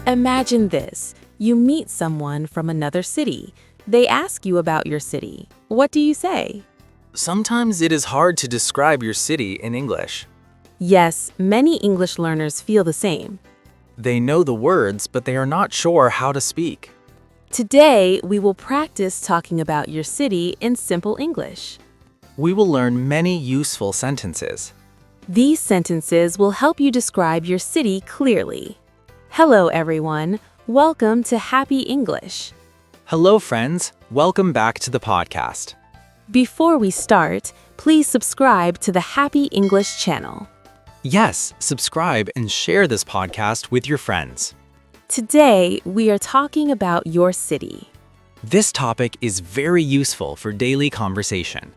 Imagine this. You meet someone from another city. They ask you about your city. What do you say? Sometimes it is hard to describe your city in English. Yes, many English learners feel the same. They know the words, but they are not sure how to speak. Today, we will practice talking about your city in simple English. We will learn many useful sentences. These sentences will help you describe your city clearly. Hello, everyone. Welcome to Happy English. Hello, friends. Welcome back to the podcast. Before we start, please subscribe to the Happy English channel. Yes, subscribe and share this podcast with your friends. Today, we are talking about your city. This topic is very useful for daily conversation.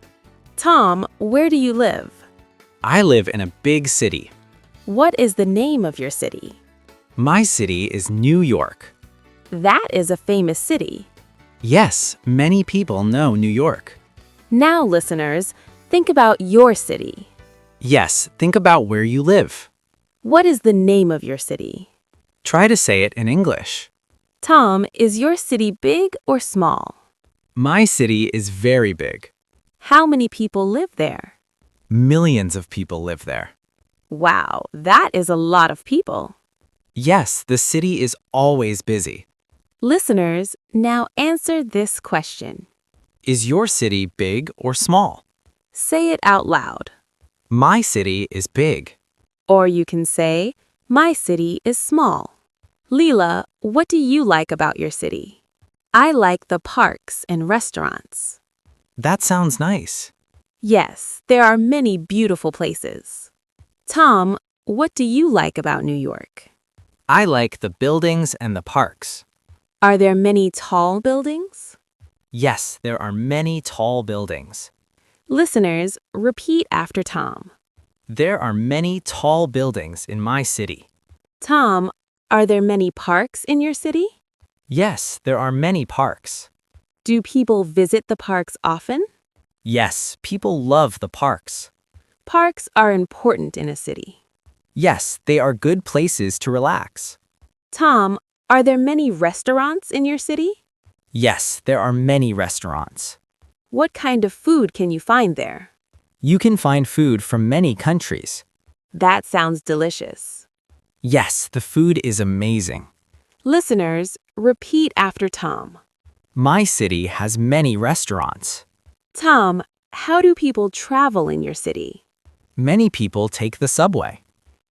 Tom, where do you live? I live in a big city. What is the name of your city? My city is New York. That is a famous city. Yes, many people know New York. Now, listeners, think about your city. Yes, think about where you live. What is the name of your city? Try to say it in English. Tom, is your city big or small? My city is very big. How many people live there? Millions of people live there. Wow, that is a lot of people. Yes, the city is always busy. Listeners, now answer this question. Is your city big or small? Say it out loud. My city is big. Or you can say, my city is small. Leela, what do you like about your city? I like the parks and restaurants. That sounds nice. Yes, there are many beautiful places. Tom, what do you like about New York? I like the buildings and the parks. Are there many tall buildings? Yes, there are many tall buildings. Listeners, repeat after Tom. There are many tall buildings in my city. Tom, are there many parks in your city? Yes, there are many parks. Do people visit the parks often? Yes, people love the parks. Parks are important in a city. Yes, they are good places to relax. Tom, are there many restaurants in your city? Yes, there are many restaurants. What kind of food can you find there? You can find food from many countries. That sounds delicious. Yes, the food is amazing. Listeners, repeat after Tom. My city has many restaurants. Tom, how do people travel in your city? Many people take the subway.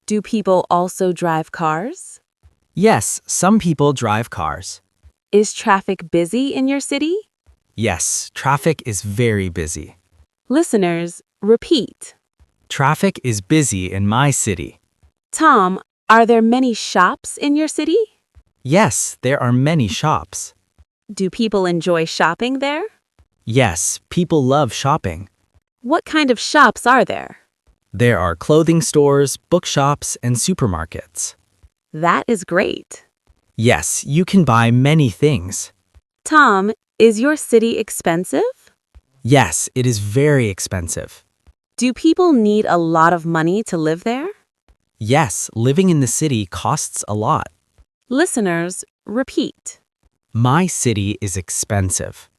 Do people also drive cars? Yes, some people drive cars. Is traffic busy in your city? Yes, traffic is very busy. Listeners, repeat. Traffic is busy in my city. Tom, are there many shops in your city? Yes, there are many shops. Do people enjoy shopping there? Yes, people love shopping. What kind of shops are there? There are clothing stores, bookshops, and supermarkets. That is great. Yes, you can buy many things. Tom, is your city expensive? Yes, it is very expensive. Do people need a lot of money to live there? Yes, living in the city costs a lot. Listeners, repeat. My city is expensive.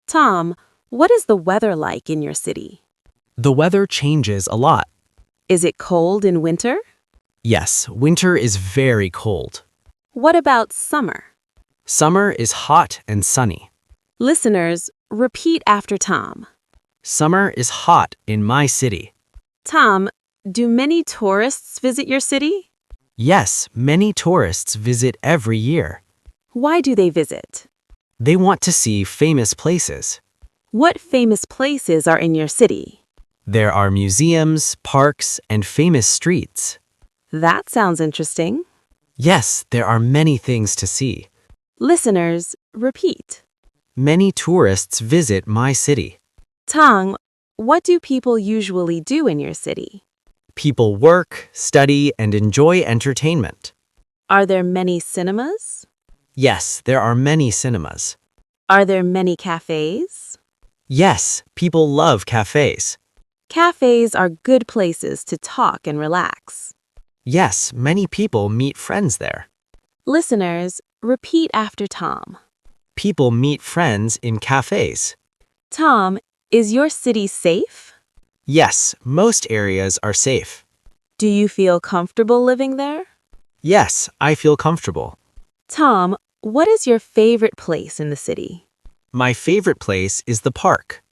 Tom, what is the weather like in your city? The weather changes a lot. Is it cold in winter? Yes, winter is very cold. What about summer? Summer is hot and sunny. Listeners, repeat after Tom. Summer is hot in my city. Tom, do many tourists visit your city? Yes, many tourists visit every year. Why do they visit? They want to see famous places. What famous places are in your city? There are museums, parks, and famous streets. That sounds interesting. Yes, there are many things to see. Listeners, repeat. Many tourists visit my city. Tom, what do people usually do in your city? People work, study, and enjoy entertainment. Are there many cinemas? Yes, there are many cinemas. Are there many cafes? Yes, people love cafes. Cafes are good places to talk and relax. Yes, many people meet friends there. Listeners, repeat after Tom. People meet friends in cafes. Tom, is your city safe? Yes, most areas are safe. Do you feel comfortable living there? Yes, I feel comfortable. Tom, what is your favorite place in the city? My favorite place is the park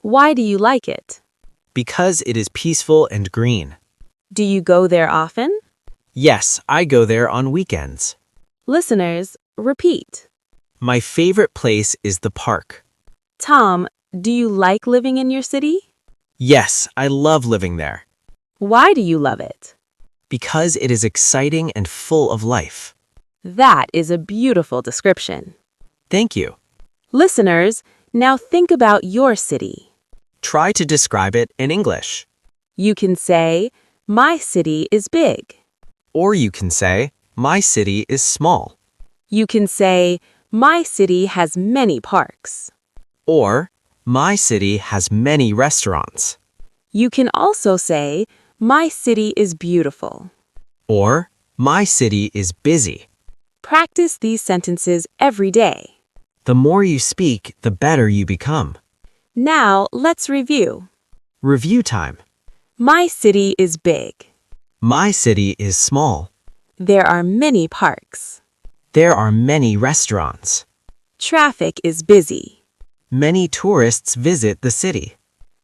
Why do you like it? because it is peaceful and green. Do you go there often? Yes, I go there on weekends. Listeners, repeat. My favorite place is the park. Tom, do you like living in your city? Yes, I love living there Why do you love it? because it is exciting and full of life. That is a beautiful description. Thank you. Listeners, now think about your city. Try to describe it in English. You can say, my city is big. Or you can say, my city is small. You can say, my city has many parks. Or, my city has many restaurants. You can also say, my city is beautiful. Or, my city is busy. Practice these sentences every day. The more you speak, the better you become. Now, let's review. Review time. My city is big. My city is small. There are many parks. There are many restaurants. Traffic is busy. Many tourists visit the city.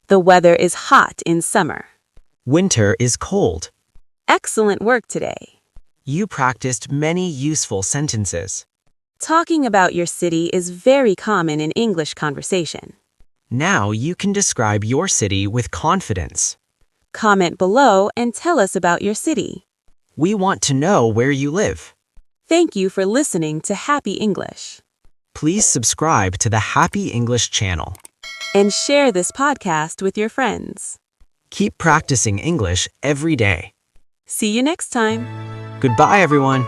The weather is hot in summer. Winter is cold. Excellent work today. You practiced many useful sentences. Talking about your city is very common in English conversation. Now you can describe your city with confidence. Comment below and tell us about your city. We want to know where you live. Thank you for listening to Happy English. Please subscribe to the Happy English channel. And share this podcast with your friends. Keep practicing English every day. See you next time. Goodbye, everyone.